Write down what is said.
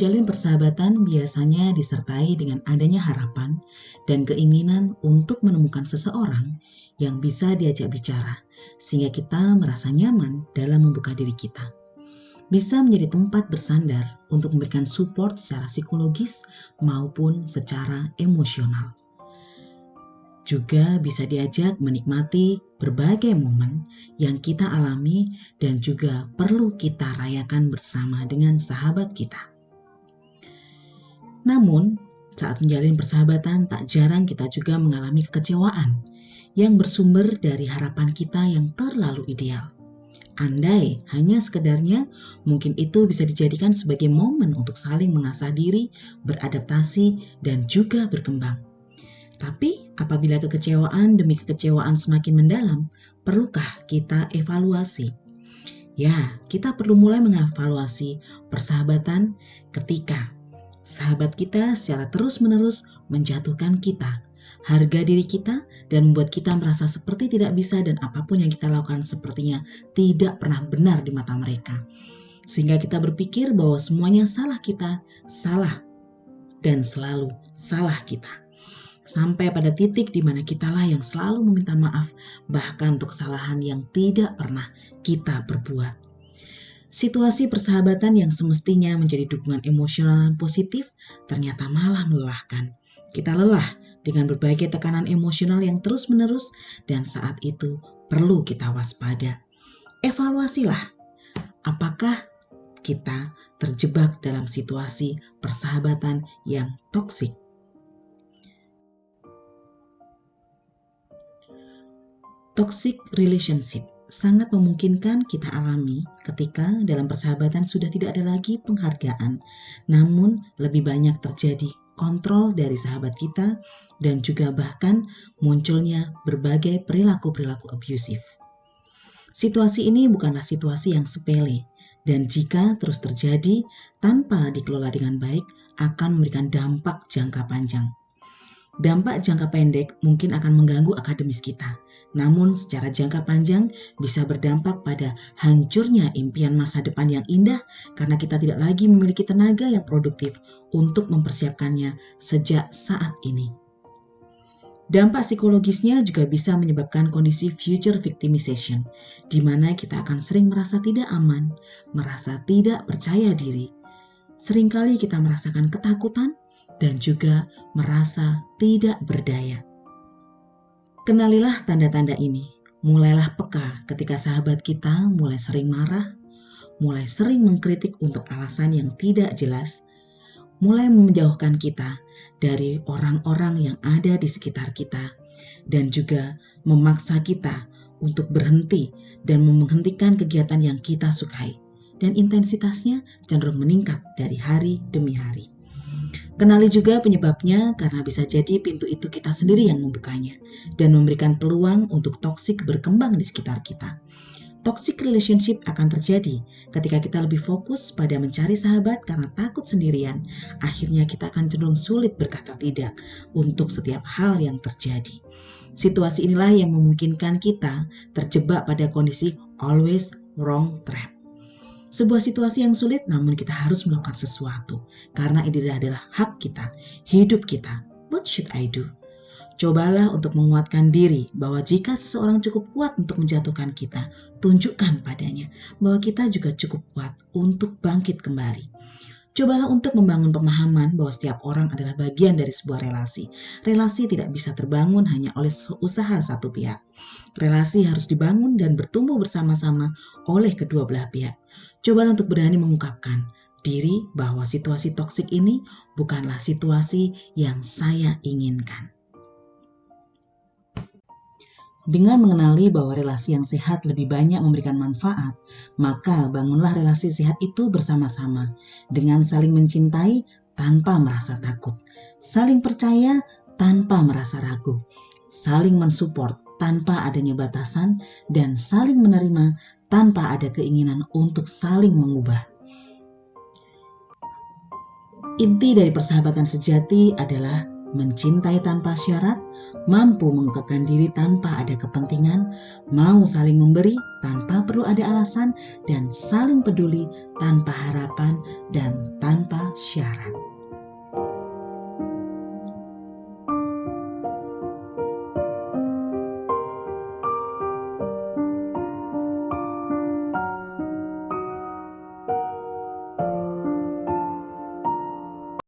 menjalin persahabatan biasanya disertai dengan adanya harapan dan keinginan untuk menemukan seseorang yang bisa diajak bicara, sehingga kita merasa nyaman dalam membuka diri kita. Bisa menjadi tempat bersandar untuk memberikan support secara psikologis maupun secara emosional. Juga bisa diajak menikmati berbagai momen yang kita alami dan juga perlu kita rayakan bersama dengan sahabat kita. Namun, saat menjalin persahabatan tak jarang kita juga mengalami kekecewaan yang bersumber dari harapan kita yang terlalu ideal. Andai hanya sekedarnya, mungkin itu bisa dijadikan sebagai momen untuk saling mengasah diri, beradaptasi, dan juga berkembang. Tapi apabila kekecewaan demi kekecewaan semakin mendalam, perlukah kita evaluasi? Ya, kita perlu mulai mengevaluasi persahabatan ketika sahabat kita secara terus-menerus menjatuhkan kita, harga diri kita, dan membuat kita merasa seperti tidak bisa dan apapun yang kita lakukan sepertinya tidak pernah benar di mata mereka. Sehingga kita berpikir bahwa semuanya salah kita, salah, dan selalu salah kita. Sampai pada titik di mana kitalah yang selalu meminta maaf bahkan untuk kesalahan yang tidak pernah kita perbuat. Situasi persahabatan yang semestinya menjadi dukungan emosional dan positif ternyata malah melelahkan. Kita lelah dengan berbagai tekanan emosional yang terus-menerus dan saat itu perlu kita waspada. Evaluasilah, apakah kita terjebak dalam situasi persahabatan yang toksik. Toxic relationship sangat memungkinkan kita alami ketika dalam persahabatan sudah tidak ada lagi penghargaan, namun lebih banyak terjadi kontrol dari sahabat kita dan juga bahkan munculnya berbagai perilaku-perilaku abusif. Situasi ini bukanlah situasi yang sepele dan jika terus terjadi tanpa dikelola dengan baik akan memberikan dampak jangka panjang. Dampak jangka pendek mungkin akan mengganggu akademis kita, namun secara jangka panjang bisa berdampak pada hancurnya impian masa depan yang indah karena kita tidak lagi memiliki tenaga yang produktif untuk mempersiapkannya sejak saat ini. Dampak psikologisnya juga bisa menyebabkan kondisi future victimization, di mana kita akan sering merasa tidak aman, merasa tidak percaya diri. Seringkali kita merasakan ketakutan, dan juga merasa tidak berdaya. Kenalilah tanda-tanda ini. Mulailah peka ketika sahabat kita mulai sering marah, mulai sering mengkritik untuk alasan yang tidak jelas, mulai menjauhkan kita dari orang-orang yang ada di sekitar kita, dan juga memaksa kita untuk berhenti dan menghentikan kegiatan yang kita sukai, dan intensitasnya cenderung meningkat dari hari demi hari. Kenali juga penyebabnya karena bisa jadi pintu itu kita sendiri yang membukanya dan memberikan peluang untuk toksik berkembang di sekitar kita. Toxic relationship akan terjadi ketika kita lebih fokus pada mencari sahabat karena takut sendirian. Akhirnya kita akan cenderung sulit berkata tidak untuk setiap hal yang terjadi. Situasi inilah yang memungkinkan kita terjebak pada kondisi always wrong trap. Sebuah situasi yang sulit namun kita harus melakukan sesuatu karena ini adalah hak kita, hidup kita. What should I do? Cobalah untuk menguatkan diri bahwa jika seseorang cukup kuat untuk menjatuhkan kita, tunjukkan padanya bahwa kita juga cukup kuat untuk bangkit kembali. Cobalah untuk membangun pemahaman bahwa setiap orang adalah bagian dari sebuah relasi. Relasi tidak bisa terbangun hanya oleh usaha satu pihak. Relasi harus dibangun dan bertumbuh bersama-sama oleh kedua belah pihak. Cobalah untuk berani mengungkapkan diri bahwa situasi toksik ini bukanlah situasi yang saya inginkan. Dengan mengenali bahwa relasi yang sehat lebih banyak memberikan manfaat, maka bangunlah relasi sehat itu bersama-sama dengan saling mencintai tanpa merasa takut, saling percaya tanpa merasa ragu, saling mensupport tanpa adanya batasan, dan saling menerima tanpa ada keinginan untuk saling mengubah. Inti dari persahabatan sejati adalah mencintai tanpa syarat, mampu mengungkapkan diri tanpa ada kepentingan, mau saling memberi tanpa perlu ada alasan dan saling peduli tanpa harapan dan tanpa syarat.